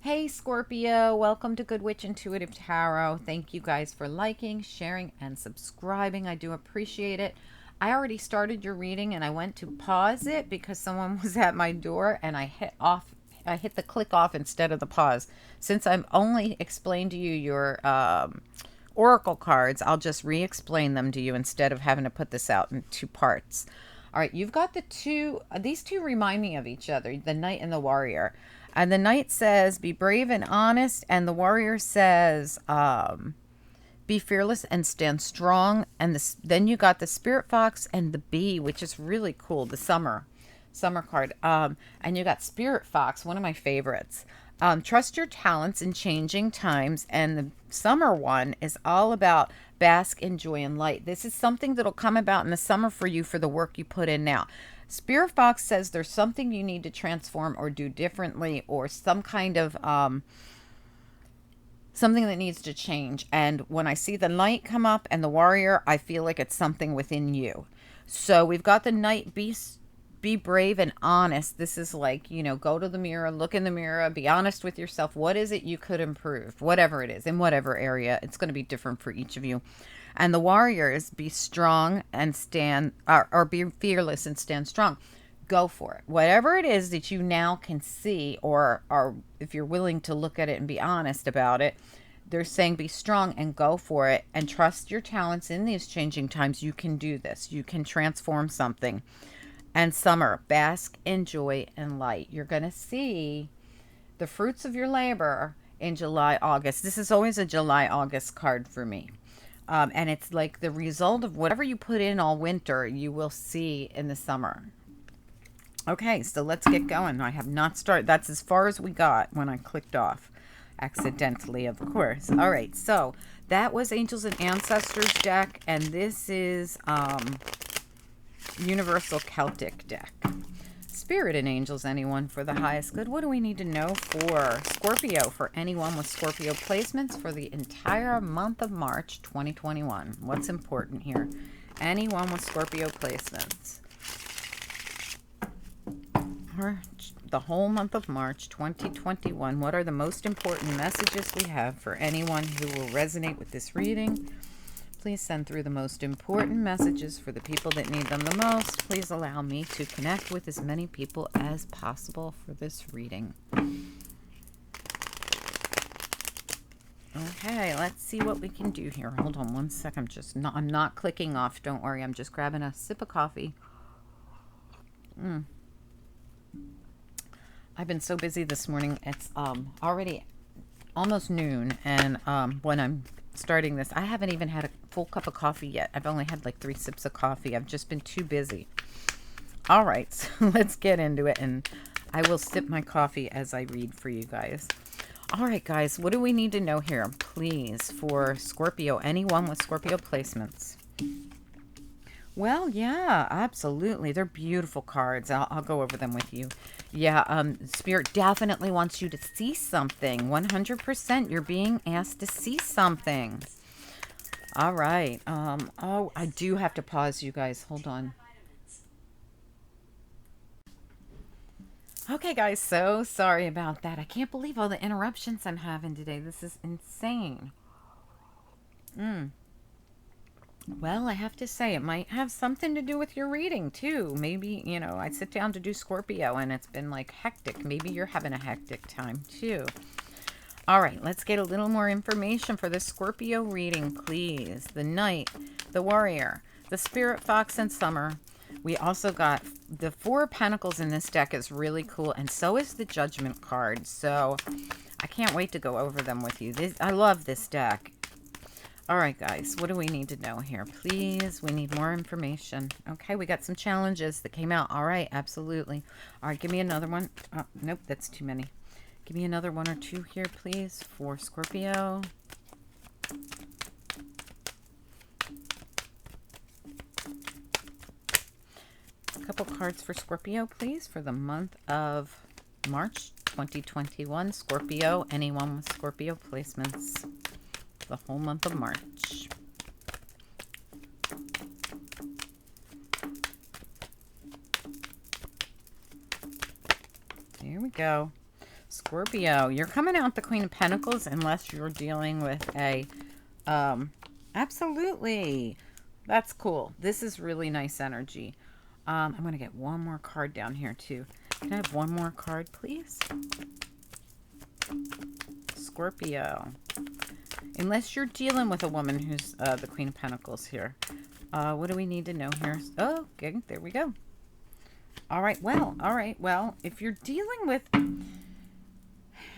Hey Scorpio, welcome to Good Witch Intuitive Tarot. Thank you guys for liking, sharing, and subscribing. I do appreciate it. I already started your reading and I went to pause it because someone was at my door and I hit the click off instead of the pause. Since I'm only explained to you your oracle cards, I'll just re-explain them to you instead of having to put this out in two parts. All right, you've got these two remind me of each other, the Knight and the Warrior. And the Knight says, be brave and honest. And the Warrior says, be fearless and stand strong. And then you got the Spirit Fox and the Bee, which is really cool, the summer card. And you got Spirit Fox, one of my favorites. Trust your talents in changing times. And the summer one is all about bask in joy and light. This is something that'll come about in the summer for you for the work you put in now. Spirit Fox says there's something you need to transform or do differently, or some kind of something that needs to change. And when I see the Knight come up and the Warrior, I feel like it's something within you. So we've got the Knight, be brave and honest. This is like, go to the mirror, look in the mirror, be honest with yourself. What is it you could improve? Whatever it is, in whatever area. It's going to be different for each of you. And the Warriors, be strong and stand, or be fearless and stand strong. Go for it. Whatever it is that you now can see, or if you're willing to look at it and be honest about it, they're saying be strong and go for it and trust your talents in these changing times. You can do this. You can transform something. And summer, bask in joy and light. You're going to see the fruits of your labor in July, August. This is always a July, August card for me. And it's like the result of whatever you put in all winter, you will see in the summer. Okay, so let's get going. I have not started. That's as far as we got when I clicked off. Accidentally, of course. All right, so that was Angels and Ancestors deck. And this is Universal Celtic deck. Spirit and angels, anyone for the highest good. What do we need to know for Scorpio, for anyone with Scorpio placements for the entire month of March 2021? What's important here? Anyone with Scorpio placements for the whole month of March 2021. What are the most important messages we have for anyone who will resonate with this reading? Please send through the most important messages for the people that need them the most. Please allow me to connect with as many people as possible for this reading. Okay, let's see what we can do here. Hold on one sec. I'm not clicking off. Don't worry. I'm just grabbing a sip of coffee. I've been so busy this morning. It's already almost noon, and when I'm starting this, I haven't even had a full cup of coffee yet. I've only had like 3 sips of coffee. I've just been too busy. All right, so let's get into it, and I will sip my coffee as I read for you guys. All right, guys, what do we need to know here, please, for Scorpio, anyone with Scorpio placements? Well, yeah, absolutely. They're beautiful cards. I'll go over them with you. Yeah, Spirit definitely wants you to see something. 100%. You're being asked to see something. All right. Oh, I do have to pause, you guys. Hold on. Okay, guys, so sorry about that. I can't believe all the interruptions I'm having today. This is insane. Well, I have to say, it might have something to do with your reading, too. Maybe, I sit down to do Scorpio, and it's been, like, hectic. Maybe you're having a hectic time, too. All right, let's get a little more information for the Scorpio reading, please. The Knight, the Warrior, the Spirit Fox, and Summer. We also got the 4 of Pentacles in this deck is really cool, and so is the Judgment card. So I can't wait to go over them with you. I love this deck. All right, guys, what do we need to know here? Please, we need more information. Okay, we got some challenges that came out. All right, absolutely. All right, give me another one. Oh, nope, that's too many. Give me another 1 or 2 here, please, for Scorpio. A couple cards for Scorpio, please, for the month of March 2021. Scorpio, anyone with Scorpio placements. The whole month of March. There we go. Scorpio, you're coming out the Queen of Pentacles unless you're dealing with a, absolutely. That's cool. This is really nice energy. I'm going to get one more card down here too. Can I have one more card, please? Scorpio. Unless you're dealing with a woman who's the Queen of Pentacles here. What do we need to know here? Oh, okay, there we go. All right, well, if you're dealing with, I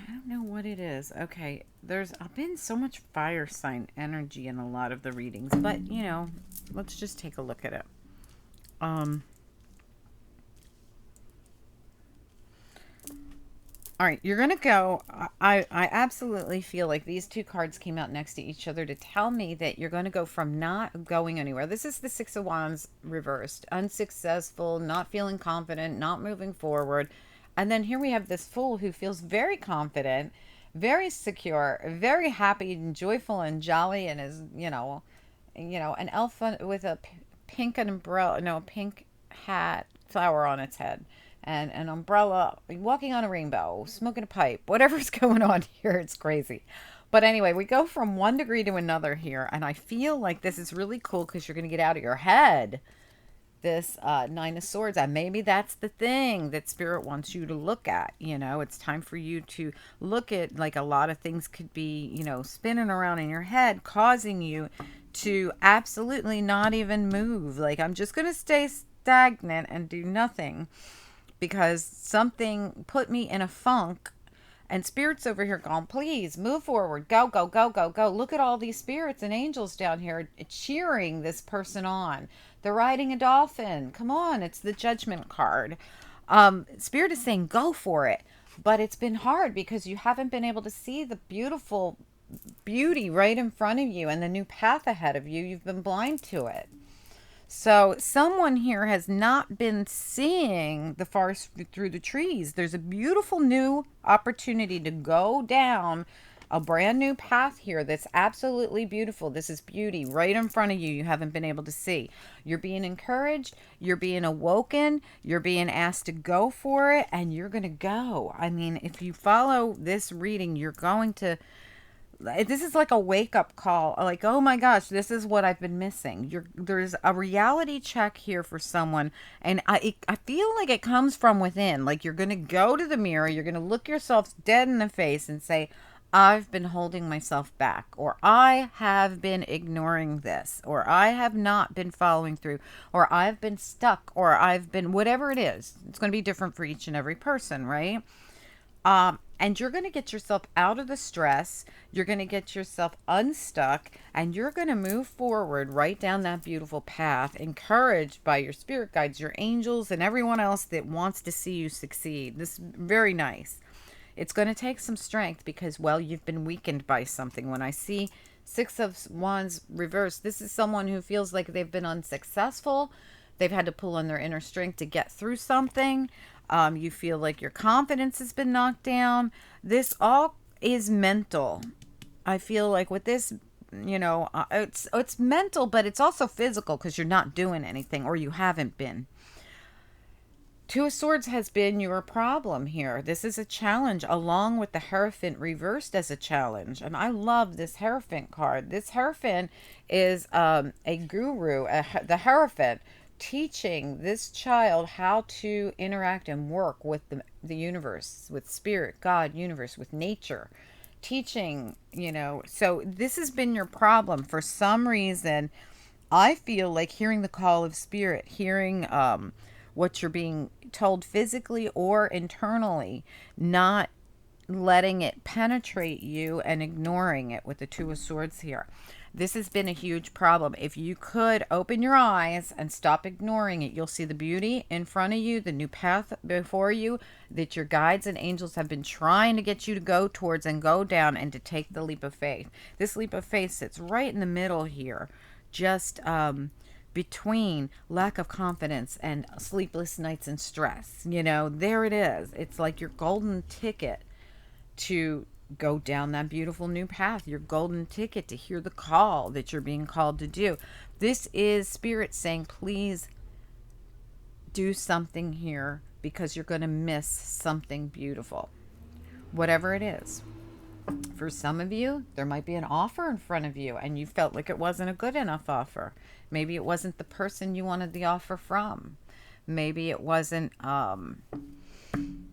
don't know what it is. Okay, there's been so much fire sign energy in a lot of the readings, but, you know, let's just take a look at it. All right, you're going to go. I absolutely feel like these two cards came out next to each other to tell me that you're going to go from not going anywhere. This is the Six of Wands reversed. Unsuccessful, not feeling confident, not moving forward. And then here we have this Fool who feels very confident, very secure, very happy and joyful and jolly, and is, an elf with a pink umbrella, no, pink hat, flower on its head, and an umbrella, walking on a rainbow, smoking a pipe, whatever's going on here. It's crazy. But anyway, we go from one degree to another here, and I feel like this is really cool because you're going to get out of your head this Nine of Swords, and maybe that's the thing that Spirit wants you to look at. It's time for you to look at, like, a lot of things could be, spinning around in your head, causing you to absolutely not even move. Like, I'm just going to stay stagnant and do nothing because something put me in a funk. And Spirit's over here going, please move forward. Go, go, go, go, go. Look at all these spirits and angels down here cheering this person on. They're riding a dolphin. Come on. It's the Judgment card. Spirit is saying go for it. But it's been hard because you haven't been able to see the beautiful beauty right in front of you and the new path ahead of you. You've been blind to it. So someone here has not been seeing the forest through the trees. There's a beautiful new opportunity to go down a brand new path here that's absolutely beautiful. This is beauty right in front of you. You haven't been able to see. You're being encouraged. You're being awoken. You're being asked to go for it, and you're going to go. I mean, if you follow this reading, you're going to... This is like a wake-up call. Like, oh my gosh, this is what I've been missing. There's a reality check here for someone, and I feel like it comes from within. Like, you're going to go to the mirror, you're going to look yourself dead in the face and say, I've been holding myself back, or I have been ignoring this, or I have not been following through, or I've been stuck, or I've been whatever it is. It's going to be different for each and every person, right? And you're going to get yourself out of the stress. You're going to get yourself unstuck, and you're going to move forward right down that beautiful path, encouraged by your spirit guides, your angels, and everyone else that wants to see you succeed. This is very nice. It's going to take some strength because, well, you've been weakened by something. When I see Six of Wands reversed, this is someone who feels like they've been unsuccessful. They've had to pull on their inner strength to get through something. You feel like your confidence has been knocked down. This all is mental. I feel like with this, it's mental, but it's also physical because you're not doing anything, or you haven't been. Two of Swords has been your problem here. This is a challenge, along with the Hierophant reversed as a challenge. And I love this Hierophant card. This Hierophant is a guru, the Hierophant, teaching this child how to interact and work with the universe, with spirit, God, universe, with nature. Teaching, so this has been your problem. For some reason, I feel like hearing the call of spirit, hearing what you're being told physically or internally, not letting it penetrate you and ignoring it with the Two of Swords here. This has been a huge problem. If you could open your eyes and stop ignoring it, you'll see the beauty in front of you, the new path before you that your guides and angels have been trying to get you to go towards and go down, and to take the leap of faith. This leap of faith sits right in the middle here, just between lack of confidence and sleepless nights and stress. There it is. It's like your golden ticket to go down that beautiful new path, your golden ticket to hear the call that you're being called to do. This is Spirit saying, please do something here because you're going to miss something beautiful. whatever it is. For some of you, there might be an offer in front of you and you felt like it wasn't a good enough offer. Maybe it wasn't the person you wanted the offer from. Maybe it wasn't,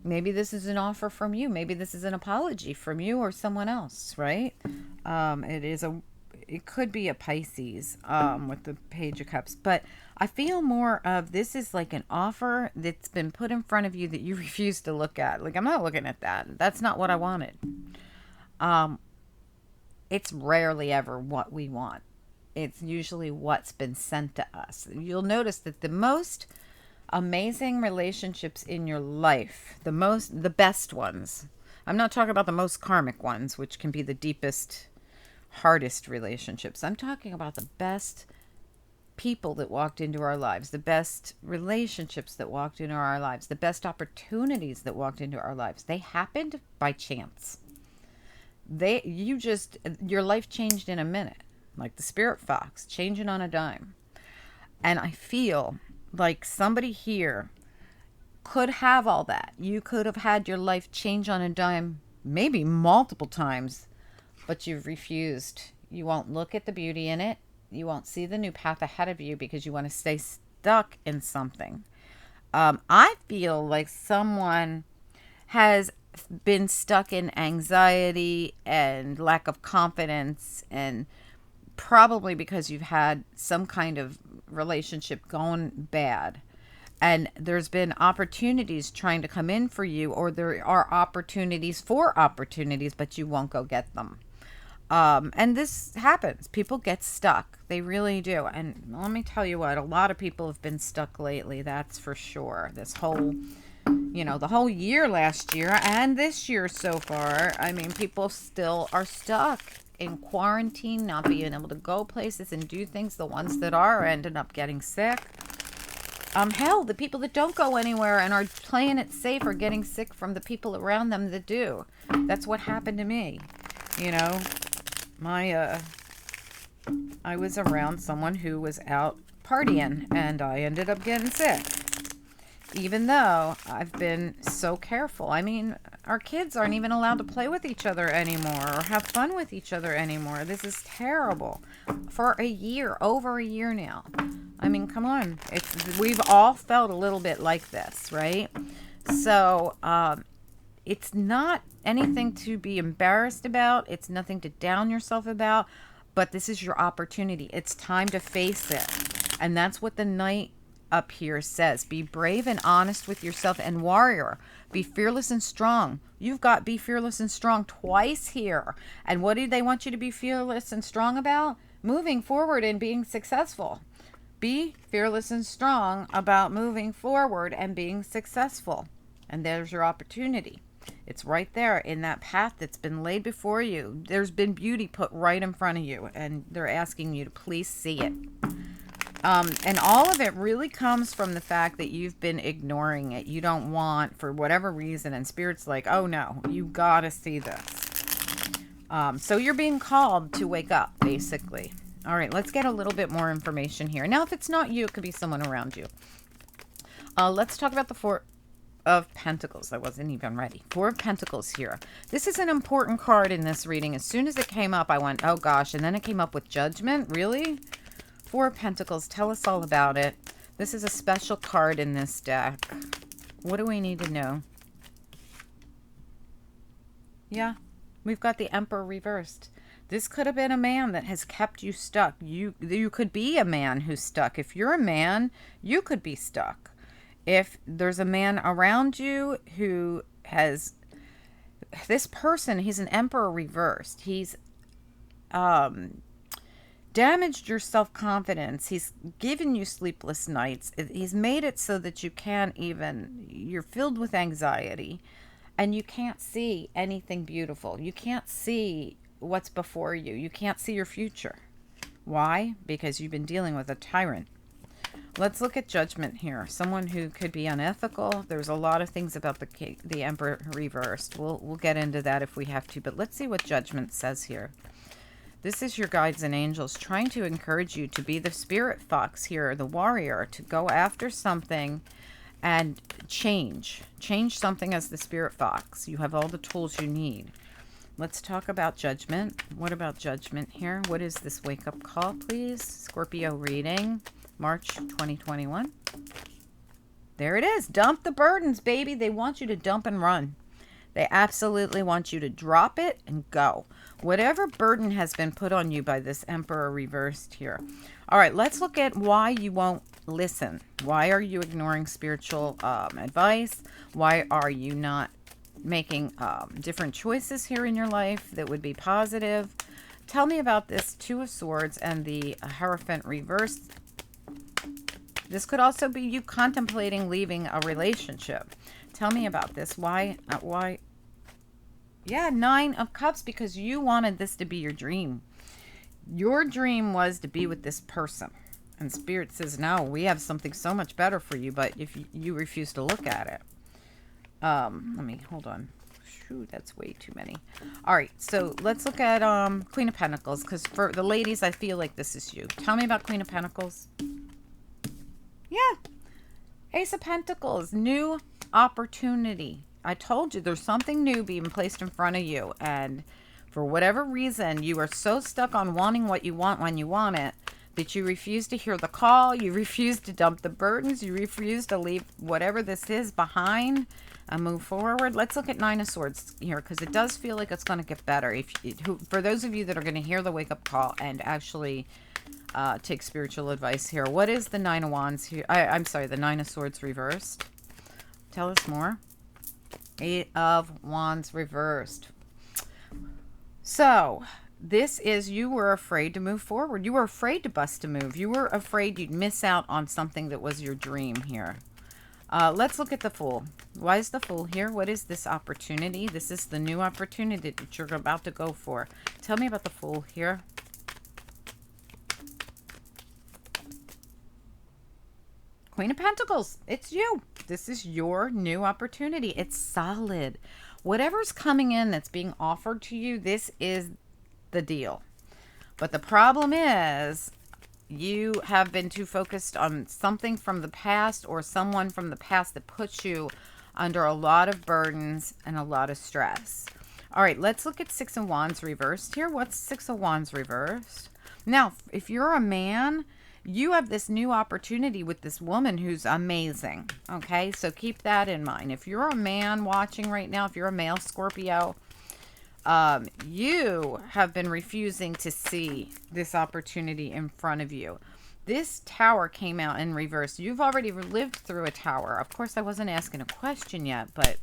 maybe this is an offer from you. Maybe this is an apology from you or someone else, right? It could be a Pisces, with the Page of Cups, but I feel more of this is like an offer that's been put in front of you that you refuse to look at. Like, I'm not looking at that. That's not what I wanted. It's rarely ever what we want. It's usually what's been sent to us. You'll notice that the most amazing relationships in your life, the best ones. I'm not talking about the most karmic ones, which can be the deepest, hardest relationships. I'm talking about the best people that walked into our lives, the best relationships that walked into our lives, the best opportunities that walked into our lives. They happened by chance. Your life changed in a minute, like the spirit fox changing on a dime. And I feel like somebody here could have all that. You could have had your life change on a dime, maybe multiple times, but you've refused. You won't look at the beauty in it. You won't see the new path ahead of you because you want to stay stuck in something. I feel like someone has been stuck in anxiety and lack of confidence, and probably because you've had some kind of relationship going bad, and there's been opportunities trying to come in for you, or there are opportunities for opportunities, but you won't go get them. And this happens. People get stuck. They really do. And let me tell you what, a lot of people have been stuck lately. That's for sure. This whole, the whole year last year and this year so far. I mean, people still are stuck in quarantine, not being able to go places and do things. The ones that are ended up getting sick. Hell, the people that don't go anywhere and are playing it safe are getting sick from the people around them that do. That's what happened to me. I was around someone who was out partying and I ended up getting sick. Even though I've been so careful. I mean, our kids aren't even allowed to play with each other anymore or have fun with each other anymore. This is terrible. For a year, over a year now. I mean, come on. We've all felt a little bit like this, right? So, it's not anything to be embarrassed about. It's nothing to down yourself about. But this is your opportunity. It's time to face it. And that's what the Knight up here says. Be brave and honest with yourself, and warrior. Be fearless and strong. You've got be fearless and strong twice here. And what do they want you to be fearless and strong about? Moving forward and being successful. Be fearless and strong about moving forward and being successful. And there's your opportunity. It's right there in that path that's been laid before you. There's been beauty put right in front of you, and they're asking you to please see it. And all of it really comes from the fact that you've been ignoring it. You don't want, for whatever reason, and Spirit's like, oh no, you gotta see this. So you're being called to wake up, basically. All right, let's get a little bit more information here. Now, if it's not you, it could be someone around you. Let's talk about the Four of Pentacles. I wasn't even ready. Four of Pentacles here. This is an important card in this reading. As soon as it came up, I went, oh gosh, and then it came up with Judgment. Really? Four of Pentacles. Tell us all about it. This is a special card in this deck. What do we need to know? Yeah, we've got the Emperor reversed. This could have been a man that has kept you stuck. You could be a man who's stuck. If you're a man, you could be stuck. If there's a man around you who has this person, he's an Emperor reversed. He's damaged your self-confidence. He's given you sleepless nights. He's made it so that you're filled with anxiety and you can't see anything beautiful. You can't see what's before you. You can't see your future. Why? Because you've been dealing with a tyrant. Let's look at Judgment here. Someone who could be unethical. There's a lot of things about the Emperor reversed. We'll get into that if we have to, but let's see what Judgment says here. This is your guides and angels trying to encourage you to be the spirit fox here, the warrior, to go after something and change something as the Spirit Fox. You have all the tools you need. Let's talk about judgment. What about judgment here? What is this wake-up call, please? Scorpio reading, March 2021. There it is. Dump the burdens, baby. They want you to dump and run. They absolutely want you to drop it and go. Whatever burden has been put on you by this Emperor reversed here. All right, let's look at why you won't listen. Why are you ignoring spiritual advice? Why are you not making different choices here in your life that would be positive? Tell me about this Two of Swords and the Hierophant reversed. This could also be you contemplating leaving a relationship. Tell me about this. Why? Yeah, Nine of Cups, because you wanted this to be your dream. Your dream was to be with this person. And Spirit says, no, we have something so much better for you, but if you refuse to look at it. Hold on. Shoot, that's way too many. All right, so let's look at Queen of Pentacles, because for the ladies, I feel like this is you. Tell me about Queen of Pentacles. Yeah. Ace of Pentacles, new opportunity. I told you there's something new being placed in front of you, and for whatever reason, you are so stuck on wanting what you want when you want it that you refuse to hear the call, you refuse to dump the burdens, you refuse to leave whatever this is behind and move forward. Let's look at Nine of Swords here, because it does feel like it's going to get better. For those of you that are going to hear the wake-up call and actually take spiritual advice here, what is the Nine of Wands here? I'm sorry, the Nine of Swords reversed. Tell us more. Eight of Wands reversed. So this is, you were afraid to move forward. You were afraid to bust a move. You were afraid you'd miss out on something that was your dream here. Let's look at the Fool. Why is the Fool here? What is this opportunity? This is the new opportunity that you're about to go for. Tell me about the Fool here. Queen of Pentacles. It's you. This is your new opportunity. It's solid. Whatever's coming in that's being offered to you, this is the deal. But the problem is you have been too focused on something from the past or someone from the past that puts you under a lot of burdens and a lot of stress. All right, let's look at Six of Wands reversed here. What's Six of Wands reversed? Now, if you're a man, you have this new opportunity with this woman who's amazing. Okay, so keep that in mind. If you're a man watching right now, if you're a male Scorpio, you have been refusing to see this opportunity in front of you. This Tower came out in reverse. You've already lived through a Tower. Of course, I wasn't asking a question yet, but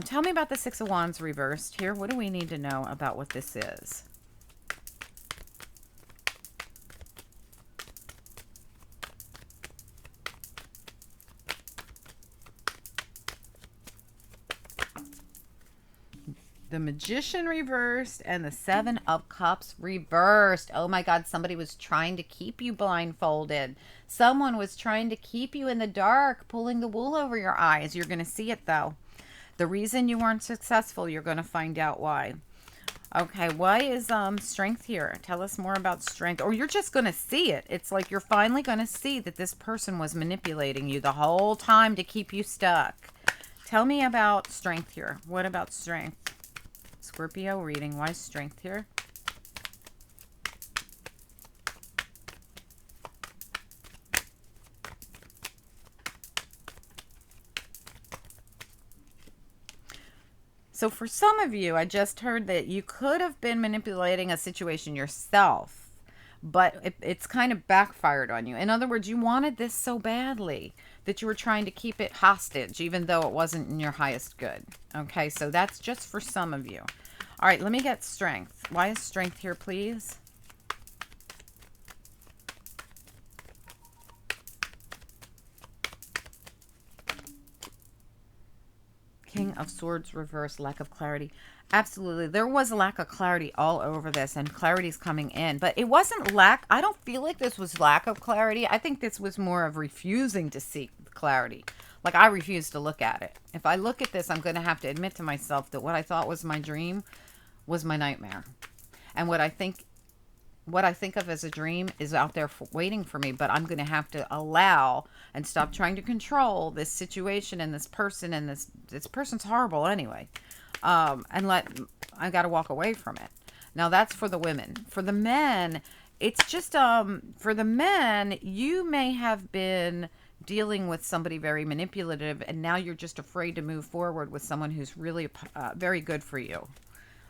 tell me about the Six of Wands reversed here. What do we need to know about what this is? The Magician reversed and the Seven of Cups reversed. Oh my God, somebody was trying to keep you blindfolded. Someone was trying to keep you in the dark, pulling the wool over your eyes. You're going to see it though. The reason you weren't successful, you're going to find out why. Okay, why is Strength here? Tell us more about Strength. Or you're just going to see it. It's like you're finally going to see that this person was manipulating you the whole time to keep you stuck. Tell me about Strength here. What about Strength? Scorpio reading. Why Strength here? So for some of you, I just heard that you could have been manipulating a situation yourself, but it's kind of backfired on you. In other words, you wanted this so badly that you were trying to keep it hostage, even though it wasn't in your highest good. Okay, so that's just for some of you. All right, let me get Strength. Why is Strength here, please? King of Swords reverse, lack of clarity. Absolutely. There was a lack of clarity all over this, and clarity's coming in. But it wasn't lack. I don't feel like this was lack of clarity. I think this was more of refusing to seek clarity. Like, I refuse to look at it. If I look at this, I'm going to have to admit to myself that what I thought was my dream was my nightmare. And what I think what I think of as a dream is out there waiting for me, but I'm going to have to allow and stop trying to control this situation and this person, and this person's horrible anyway. And I got to walk away from it. Now that's for the women. For the men, it's just for the men, you may have been dealing with somebody very manipulative, and now you're just afraid to move forward with someone who's really very good for you.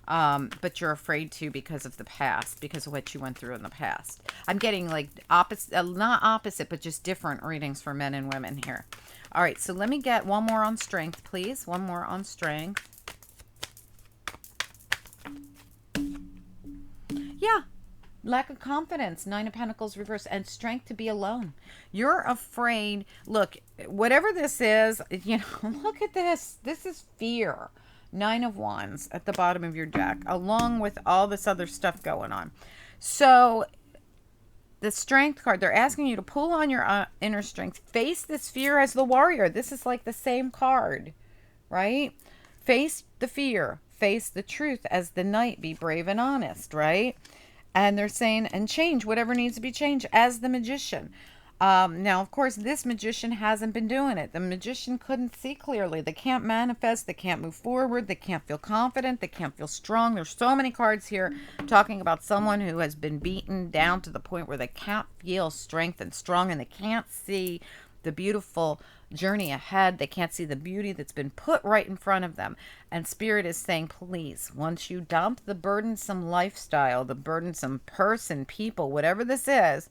But you're afraid to because of the past, because of what you went through in the past. I'm getting like opposite, not opposite, but just different readings for men and women here. All right, so let me get one more on strength, please. One more on strength. Yeah. Lack of confidence, Nine of Pentacles reverse, and strength to be alone. You're afraid. Look, whatever this is, look at this. This is fear. Nine of Wands at the bottom of your deck, along with all this other stuff going on. So the strength card, they're asking you to pull on your inner strength. Face this fear as the warrior. This is like the same card, right? Face the fear. Face the truth as the knight. Be brave and honest, right? And they're saying, and change whatever needs to be changed as the magician. Now, of course, this magician hasn't been doing it. The magician couldn't see clearly. They can't manifest. They can't move forward. They can't feel confident. They can't feel strong. There's so many cards here talking about someone who has been beaten down to the point where they can't feel strength and strong, and they can't see the beautiful journey ahead. They can't see the beauty that's been put right in front of them. And Spirit is saying, please, once you dump the burdensome lifestyle, the burdensome person, people, whatever this is,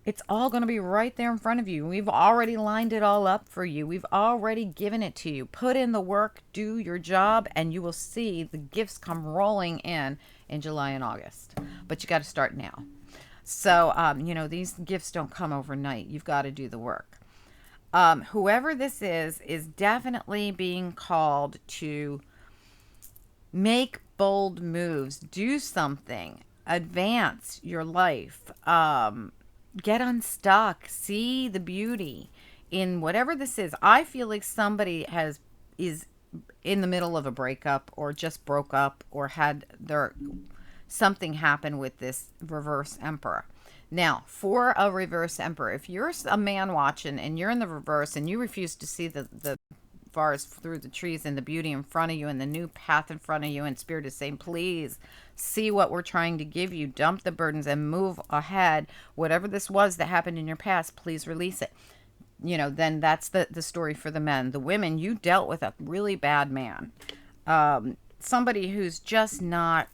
it's all going to be right there in front of you. We've already lined it all up for you. We've already given it to you. Put in the work, do your job, and you will see the gifts come rolling in July and August. But you got to start now. So, these gifts don't come overnight. You've got to do the work. Whoever this is definitely being called to make bold moves, do something, advance your life, get unstuck, see the beauty in whatever this is. I feel like somebody is in the middle of a breakup, or just broke up, or had something happen with this reverse emperor. Now, for a reverse emperor, if you're a man watching and you're in the reverse and you refuse to see the forest through the trees and the beauty in front of you and the new path in front of you, and Spirit is saying, please see what we're trying to give you. Dump the burdens and move ahead. Whatever this was that happened in your past, please release it. Then that's the story for the men. The women, you dealt with a really bad man. Somebody who's just not...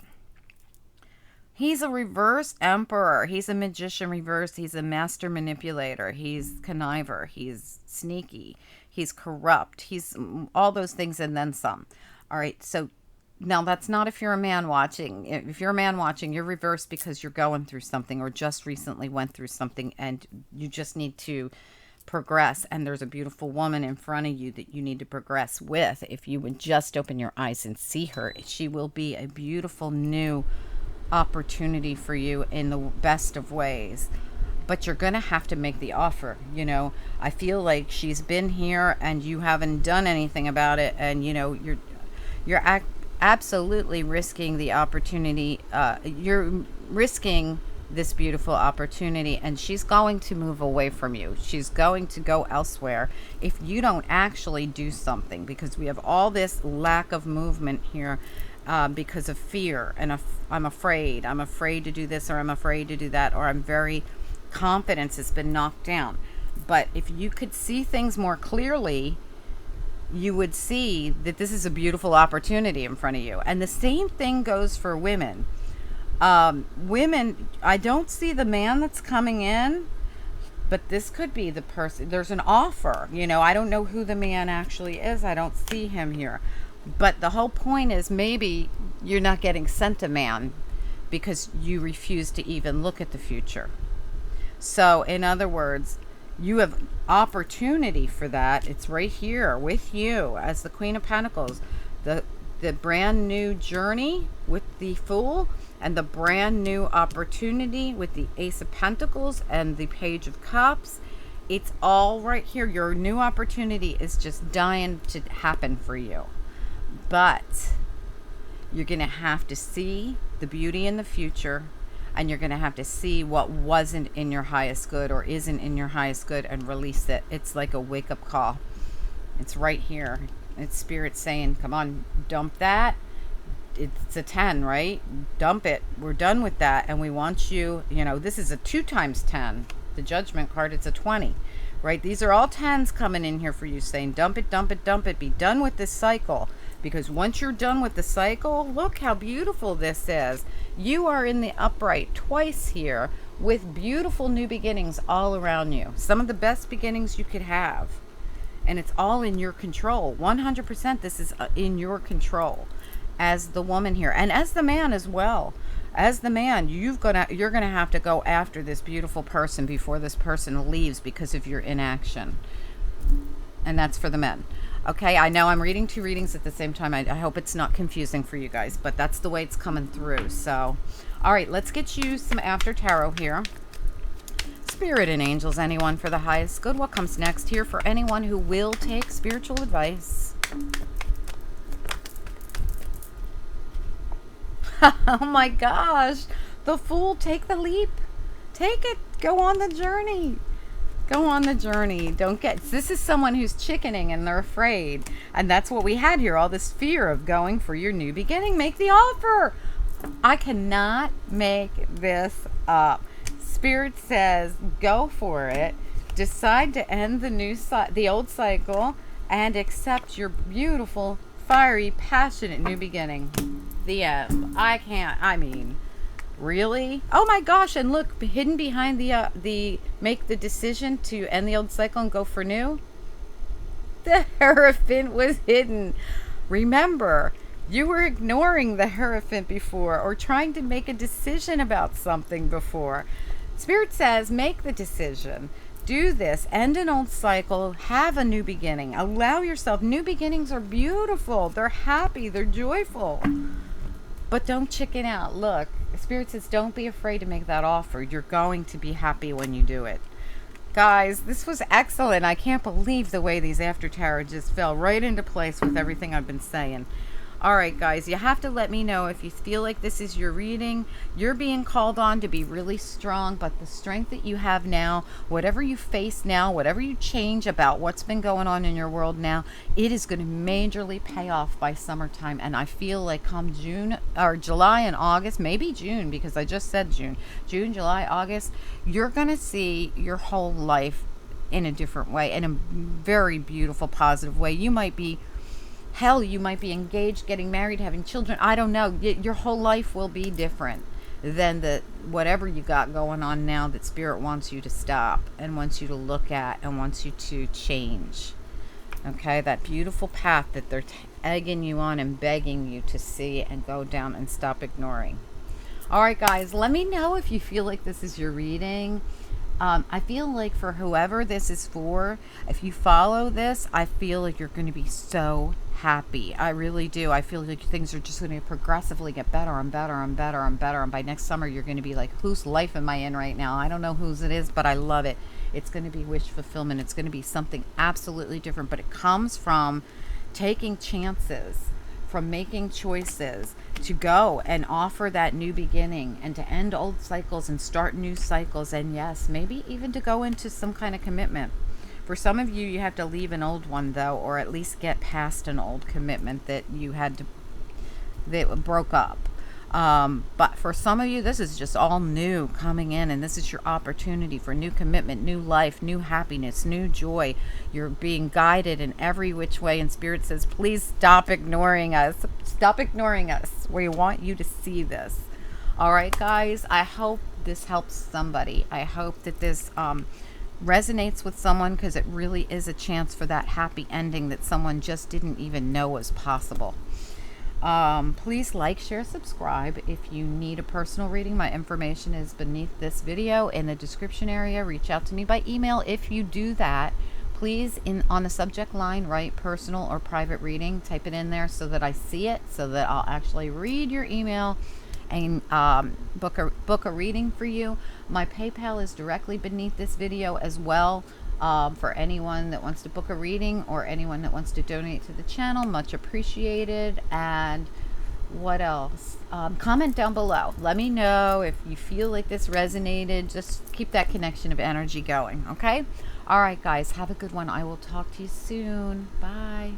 He's a reverse emperor. He's a magician reverse. He's a master manipulator. He's conniver. He's sneaky. He's corrupt. He's all those things and then some. All right. So now that's not if you're a man watching. If you're a man watching, you're reverse because you're going through something, or just recently went through something, and you just need to progress. And there's a beautiful woman in front of you that you need to progress with. If you would just open your eyes and see her, she will be a beautiful new opportunity for you in the best of ways. But you're gonna have to make the offer. I feel like she's been here and you haven't done anything about it, and you're absolutely risking the opportunity. You're risking this beautiful opportunity, and she's going to move away from you. She's going to go elsewhere if you don't actually do something, because we have all this lack of movement here. Because of fear, and I'm afraid to do this, or I'm afraid to do that, or I'm very confidence has been knocked down. But if you could see things more clearly, you would see that this is a beautiful opportunity in front of you. And the same thing goes for women. Women, I don't see the man that's coming in, but this could be the person. There's an offer. I don't know who the man actually is. I don't see him here. But the whole point is, maybe you're not getting sent a man because you refuse to even look at the future. So, in other words, you have opportunity for that. It's right here with you as the Queen of Pentacles. The brand new journey with the Fool, and the brand new opportunity with the Ace of Pentacles and the Page of Cups. It's all right here. Your new opportunity is just dying to happen for you. But you're going to have to see the beauty in the future, and you're going to have to see what wasn't in your highest good or isn't in your highest good and release it. It's like a wake-up call. It's right here. It's Spirit saying, come on, dump that. It's a 10, right? Dump it. We're done with that. And we want you, you know, this is a 2 times 10. The Judgment card, it's a 20, right? These are all 10s coming in here for you, saying, dump it, dump it, dump it. Be done with this cycle. Because once you're done with the cycle, look how beautiful this is. You are in the upright twice here with beautiful new beginnings all around you. Some of the best beginnings you could have. And it's all in your control. 100% this is in your control as the woman here. And as the man as well. As the man, you're gonna have to go after this beautiful person before this person leaves because of your inaction. And that's for the men. Okay, I know I'm reading 2 readings at the same time. I hope it's not confusing for you guys, but that's the way it's coming through. So, all right, let's get you some after tarot here. Spirit and angels, anyone for the highest good. What comes next here for anyone who will take spiritual advice? Oh my gosh, the Fool, take the leap. Take it. Go on the journey. Go on the journey. Don't get, this is someone who's chickening and they're afraid. And that's what we had here, all this fear of going for your new beginning. Make the offer. I cannot make this up. Spirit says, go for it. Decide to end the old cycle and accept your beautiful, fiery, passionate new beginning. The end. I mean, really? Oh my gosh, and look, hidden behind the make the decision to end the old cycle and go for new. The Hierophant was hidden. Remember, you were ignoring the Hierophant before or trying to make a decision about something before. Spirit says, make the decision. Do this. End an old cycle. Have a new beginning. Allow yourself. New beginnings are beautiful. They're happy. They're joyful. But don't chicken out. Look, Spirit says, don't be afraid to make that offer. You're going to be happy when you do it. Guys, this was excellent. I can't believe the way these after tarot just fell right into place with everything I've been saying. All right, guys, you have to let me know if you feel like this is your reading. You're being called on to be really strong, but the strength that you have now, whatever you face now, whatever you change about what's been going on in your world now, it is going to majorly pay off by summertime. And I feel like come June or July and August, maybe June, because I just said June, July, August, you're going to see your whole life in a different way, in a very beautiful, positive way. You might be you might be engaged, getting married, having children. I don't know. Your whole life will be different than whatever you got going on now that Spirit wants you to stop and wants you to look at and wants you to change. Okay, that beautiful path that they're egging you on and begging you to see and go down and stop ignoring. All right, guys, let me know if you feel like this is your reading. I feel like for whoever this is for, if you follow this, I feel like you're going to be so happy. I really do. I feel like things are just going to progressively get better and better and better and better. And by next summer, you're going to be like, whose life am I in right now? I don't know whose it is, but I love it. It's going to be wish fulfillment. It's going to be something absolutely different, but it comes from taking chances, from making choices to go and offer that new beginning and to end old cycles and start new cycles. And yes, maybe even to go into some kind of commitment. For some of you, you have to leave an old one though, or at least get past an old commitment that broke up. But for some of you, this is just all new coming in, and this is your opportunity for new commitment, new life, new happiness, new joy. You're being guided in every which way, and Spirit says, please stop ignoring us. Stop ignoring us. We want you to see this. All right, guys, I hope this helps somebody. I hope that this resonates with someone, because it really is a chance for that happy ending that someone just didn't even know was possible. Please like, share, subscribe. If you need a personal reading, my information is beneath this video in the description area. Reach out to me by email. If you do that, please on the subject line write personal or private reading. Type it in there so that I see it, so that I'll actually read your email and book a reading for you. My PayPal is directly beneath this video as well. For anyone that wants to book a reading or anyone that wants to donate to the channel, much appreciated. And What else? Comment down below. Let me know if you feel like this resonated. Just keep that connection of energy going, okay? All right, guys, have a good one. I will talk to you soon. Bye.